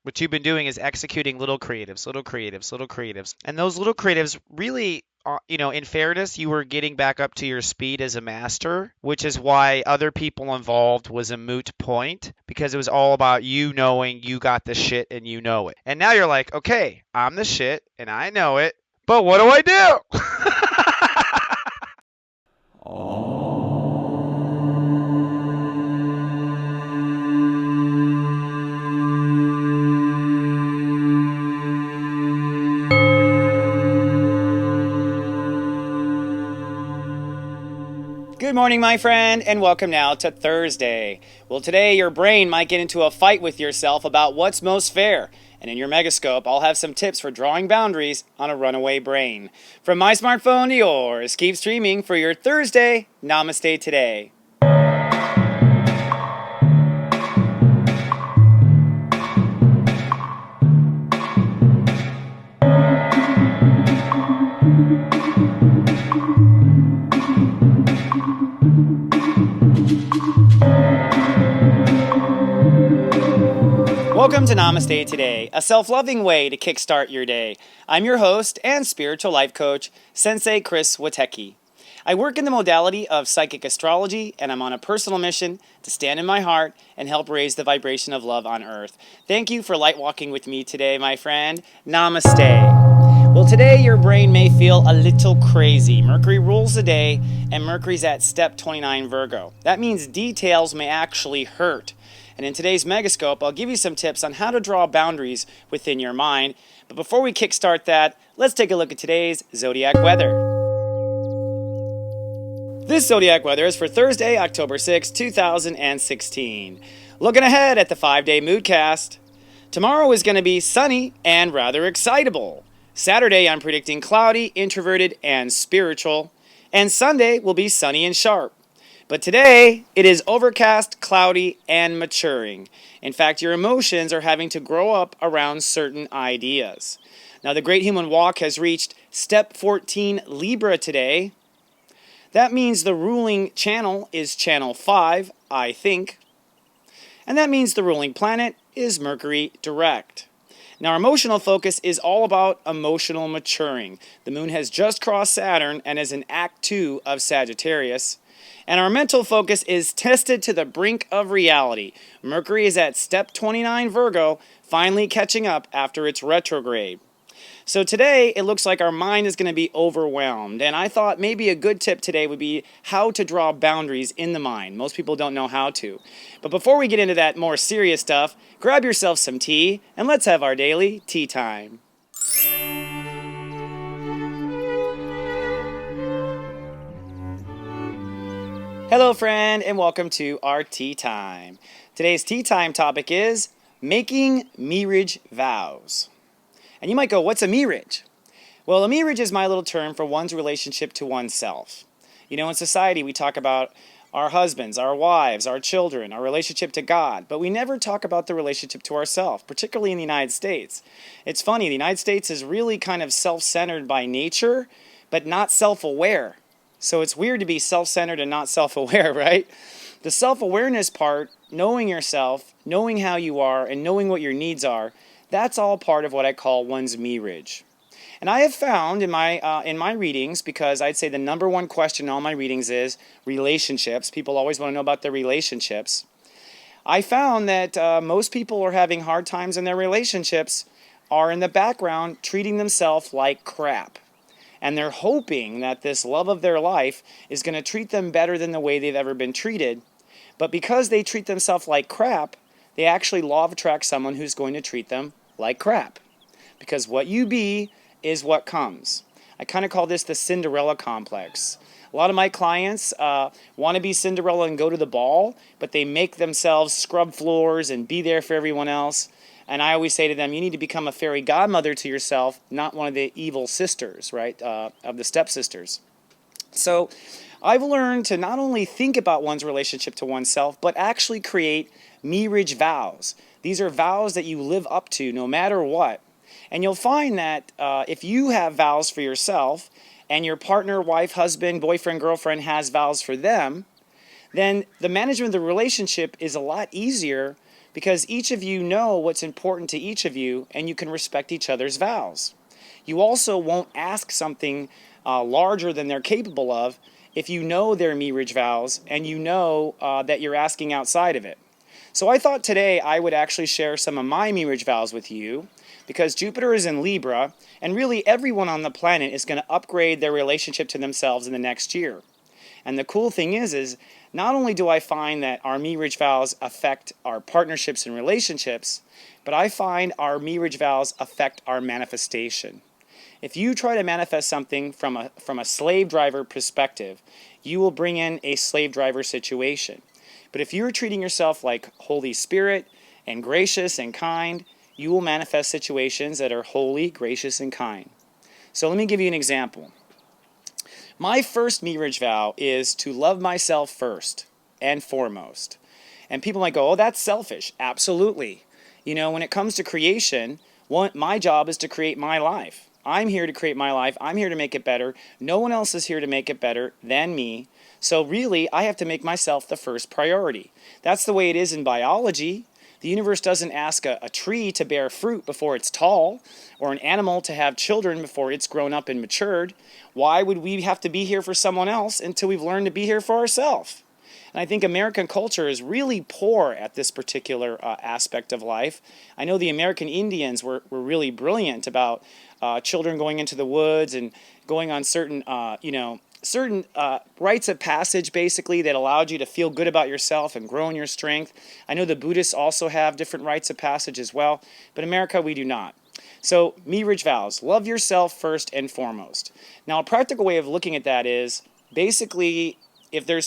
What you've been doing is executing little creatives, little creatives, little creatives. And those little creatives really, in fairness, you were getting back up to your speed as a master, which is why other people involved was a moot point because it was all about you knowing you got the shit and you know it. And now you're like, okay, I'm the shit and I know it, but what do I do? Good morning, my friend, and welcome now to Thursday. Well, today your brain might get into a fight with yourself about what's most fair. And in your megascope, I'll have some tips for drawing boundaries on a runaway brain. From my smartphone to yours, keep streaming for your Thursday Namaste today. Welcome to Namaste Today, a self-loving way to kickstart your day. I'm your host and spiritual life coach, Sensei Chris Witecki. I work in the modality of psychic astrology, and I'm on a personal mission to stand in my heart and help raise the vibration of love on earth. Thank you for light walking with me today, my friend. Namaste. Well, today your brain may feel a little crazy. Mercury rules the day, and Mercury's at step 29 Virgo. That means details may actually hurt. And in today's Megascope, I'll give you some tips on how to draw boundaries within your mind. But before we kickstart that, let's take a look at today's zodiac weather. This zodiac weather is for Thursday, October 6, 2016. Looking ahead at the 5-day moodcast. Tomorrow is going to be sunny and rather excitable. Saturday, I'm predicting cloudy, introverted, and spiritual. And Sunday will be sunny and sharp. But today, it is overcast, cloudy, and maturing. In fact, your emotions are having to grow up around certain ideas. Now, the Great Human Walk has reached step 14 Libra today. That means the ruling channel is channel 5, I think. And that means the ruling planet is Mercury direct. Now, our emotional focus is all about emotional maturing. The moon has just crossed Saturn and is in Act 2 of Sagittarius. And our mental focus is tested to the brink of reality. Mercury is at step 29 Virgo, finally catching up after its retrograde. So today, it looks like our mind is going to be overwhelmed. And I thought maybe a good tip today would be how to draw boundaries in the mind. Most people don't know how to. But before we get into that more serious stuff, grab yourself some tea and let's have our daily tea time. Hello, friend, and welcome to our tea time. Today's tea time topic is making me-rriage vows. And you might go, what's a me-rriage? Well, a me-rriage is my little term for one's relationship to oneself. You know, in society, we talk about our husbands, our wives, our children, our relationship to God, but we never talk about the relationship to ourselves, particularly in the United States. It's funny, the United States is really kind of self-centered by nature, but not self-aware. So it's weird to be self-centered and not self-aware, right? The self-awareness part, knowing yourself, knowing how you are, and knowing what your needs are, that's all part of what I call one's me-rriage. And I have found in my readings, because I'd say the number one question in all my readings is relationships. People always want to know about their relationships. I found that most people are having hard times in their relationships are in the background treating themselves like crap. And they're hoping that this love of their life is going to treat them better than the way they've ever been treated. But because they treat themselves like crap, they actually law of attract someone who's going to treat them like crap. Because what you be is what comes. I kind of call this the Cinderella complex. A lot of my clients want to be Cinderella and go to the ball, but they make themselves scrub floors and be there for everyone else. And I always say to them, you need to become a fairy godmother to yourself, not one of the evil sisters, right, of the stepsisters. So I've learned to not only think about one's relationship to oneself, but actually create me-rriage vows. These are vows that you live up to no matter what. And you'll find that if you have vows for yourself and your partner, wife, husband, boyfriend, girlfriend has vows for them, then the management of the relationship is a lot easier because each of you know what's important to each of you and you can respect each other's vows. You also won't ask something larger than they're capable of if you know their me-rriage vows and you know that you're asking outside of it. So I thought today I would actually share some of my me-rriage vows with you because Jupiter is in Libra and really everyone on the planet is going to upgrade their relationship to themselves in the next year. And the cool thing is not only do I find that our me-rriage vows affect our partnerships and relationships, but I find our me-rriage vows affect our manifestation. If you try to manifest something from a slave driver perspective, you will bring in a slave driver situation. But if you're treating yourself like Holy Spirit and gracious and kind, you will manifest situations that are holy, gracious, and kind. So let me give you an example. My first me-rriage vow is to love myself first and foremost. And people might go, oh, that's selfish. Absolutely. You know, when it comes to creation, my job is to create my life. I'm here to create my life. I'm here to make it better. No one else is here to make it better than me. So really, I have to make myself the first priority. That's the way it is in biology. The universe doesn't ask a tree to bear fruit before it's tall, or an animal to have children before it's grown up and matured. Why would we have to be here for someone else until we've learned to be here for ourselves? And I think American culture is really poor at this particular aspect of life. I know the American Indians were really brilliant about children going into the woods and going on certain rites of passage, basically, that allowed you to feel good about yourself and grow in your strength. I know the Buddhists also have different rites of passage as well, but in America we do not. So, me-rriage vows. Love yourself first and foremost. Now, a practical way of looking at that is, basically, if there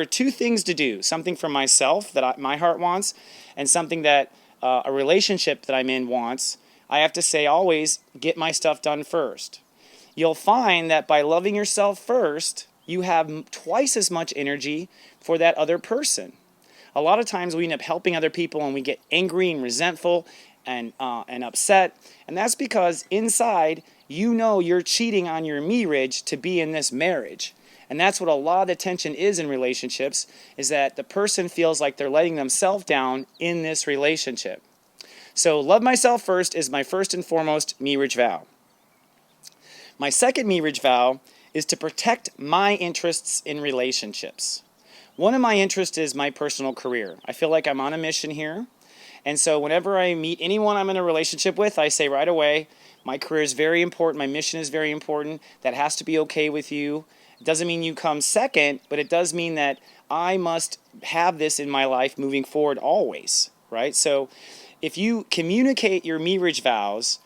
are two things to do, something for myself that my heart wants, and something that a relationship that I'm in wants, I have to say always, get my stuff done first. You'll find that by loving yourself first, you have twice as much energy for that other person. A lot of times we end up helping other people and we get angry and resentful and upset. And that's because inside, you know you're cheating on your me-rriage to be in this marriage. And that's what a lot of the tension is in relationships, is that the person feels like they're letting themselves down in this relationship. So love myself first is my first and foremost me-rriage vow. My second me-rriage vow is to protect my interests in relationships. One of my interests is my personal career. I feel like I'm on a mission here. And so whenever I meet anyone I'm in a relationship with, I say right away, my career is very important, my mission is very important, that has to be okay with you. It doesn't mean you come second, but it does mean that I must have this in my life moving forward always, right? So if you communicate your me-rriage vows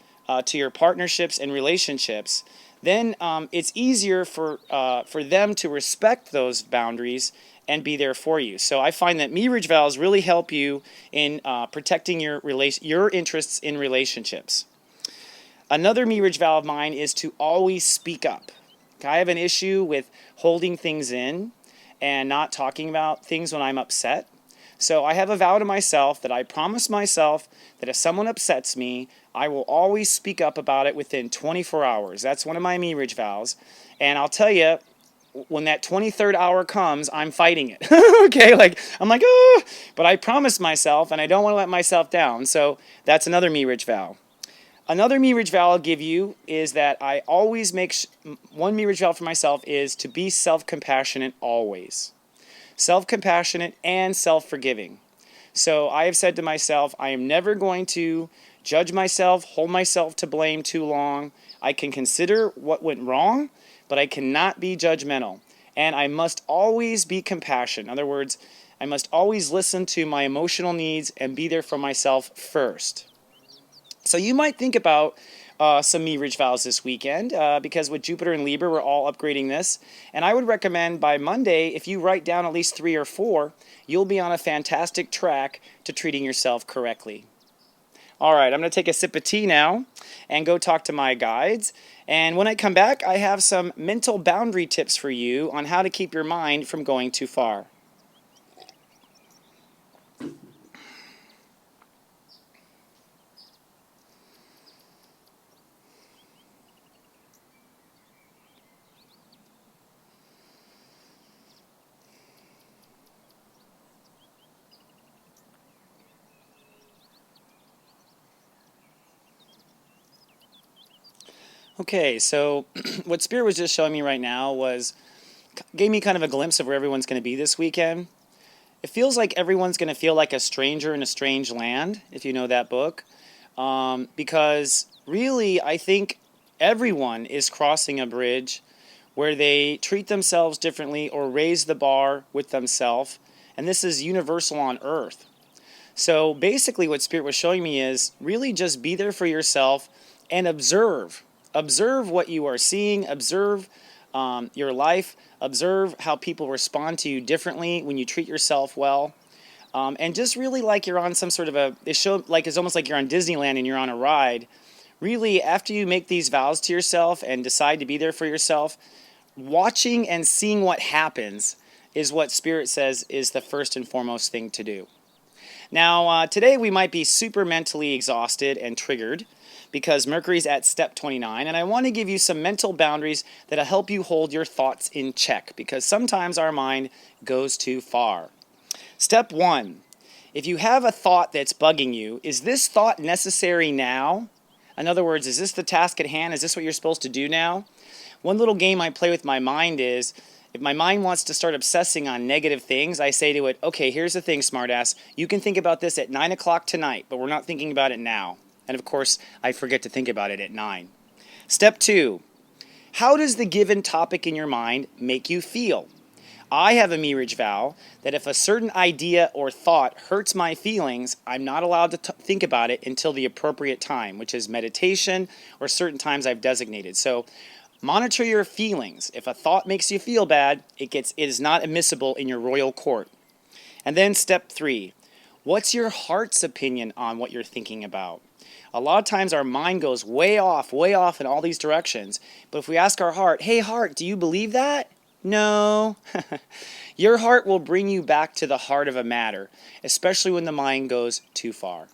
to your partnerships and relationships, then it's easier for them to respect those boundaries and be there for you. So I find that me-rriage vows really help you in protecting your interests in relationships. Another me-rriage vow of mine is to always speak up. I have an issue with holding things in and not talking about things when I'm upset. So I have a vow to myself that I promise myself that if someone upsets me, I will always speak up about it within 24 hours. That's one of my me-rriage vows. And I'll tell you, when that 23rd hour comes, I'm fighting it. Okay, I'm like, oh, but I promise myself, and I don't want to let myself down. So that's another me-rriage vow. Another me-rriage vow I'll give you is that I always one me-rriage vow for myself is to be self-compassionate always. Self-compassionate and self-forgiving. So I have said to myself, I am never going to judge myself, hold myself to blame too long. I can consider what went wrong, but I cannot be judgmental. And I must always be compassionate. In other words, I must always listen to my emotional needs and be there for myself first. So you might think about some me-rriage vows this weekend because with Jupiter and Libra, we're all upgrading this. And I would recommend by Monday, if you write down at least 3 or 4, you'll be on a fantastic track to treating yourself correctly. All right, I'm going to take a sip of tea now and go talk to my guides. And when I come back, I have some mental boundary tips for you on how to keep your mind from going too far. Okay, so what Spirit was just showing me right now gave me kind of a glimpse of where everyone's going to be this weekend. It feels like everyone's going to feel like a stranger in a strange land, if you know that book, because really, I think everyone is crossing a bridge where they treat themselves differently or raise the bar with themselves, and this is universal on Earth. So basically, what Spirit was showing me is really just be there for yourself and observe. Observe what you are seeing, observe your life, observe how people respond to you differently when you treat yourself well. And just really like you're on some sort of it's almost like you're on Disneyland and you're on a ride. Really, after you make these vows to yourself and decide to be there for yourself, watching and seeing what happens is what Spirit says is the first and foremost thing to do. Now, today we might be super mentally exhausted and triggered because Mercury's at step 29, and I want to give you some mental boundaries that'll help you hold your thoughts in check because sometimes our mind goes too far. Step 1. If you have a thought that's bugging you, is this thought necessary now? In other words, is this the task at hand? Is this what you're supposed to do now? One little game I play with my mind is, if my mind wants to start obsessing on negative things, I say to it, okay, here's the thing, smartass. You can think about this at 9 o'clock tonight, but we're not thinking about it now. And of course, I forget to think about it at 9. Step 2. How does the given topic in your mind make you feel? I have a Me-rriage vow that if a certain idea or thought hurts my feelings, I'm not allowed to think about it until the appropriate time, which is meditation or certain times I've designated. So monitor your feelings. If a thought makes you feel bad, it is not admissible in your royal court. And then step 3. What's your heart's opinion on what you're thinking about? A lot of times our mind goes way off in all these directions. But if we ask our heart, hey heart, do you believe that? No. Your heart will bring you back to the heart of a matter, especially when the mind goes too far.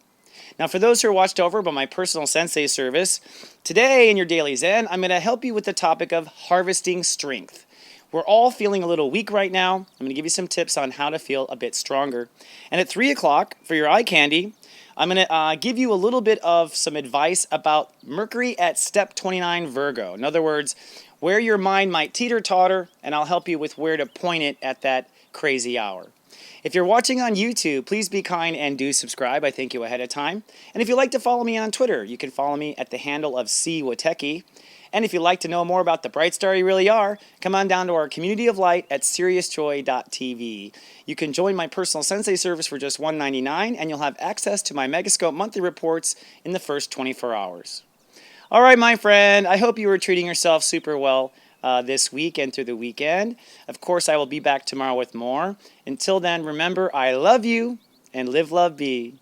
Now, for those who are watched over by my personal Sensei service, today in your Daily Zen, I'm going to help you with the topic of harvesting strength. We're all feeling a little weak right now. I'm going to give you some tips on how to feel a bit stronger. And at 3 o'clock, for your eye candy, I'm going to give you a little bit of some advice about Mercury at step 29 Virgo. In other words, where your mind might teeter-totter, and I'll help you with where to point it at that crazy hour. If you're watching on YouTube, please be kind and do subscribe. I thank you ahead of time. And if you'd like to follow me on Twitter, you can follow me at the handle of CWateki. And if you'd like to know more about the bright star you really are, come on down to our community of light at seriousjoy.tv. You can join my personal Sensei service for just $1.99, and you'll have access to my Megascope monthly reports in the first 24 hours. All right, my friend, I hope you were treating yourself super well this week and through the weekend. Of course, I will be back tomorrow with more. Until then, remember, I love you, and live, love, be.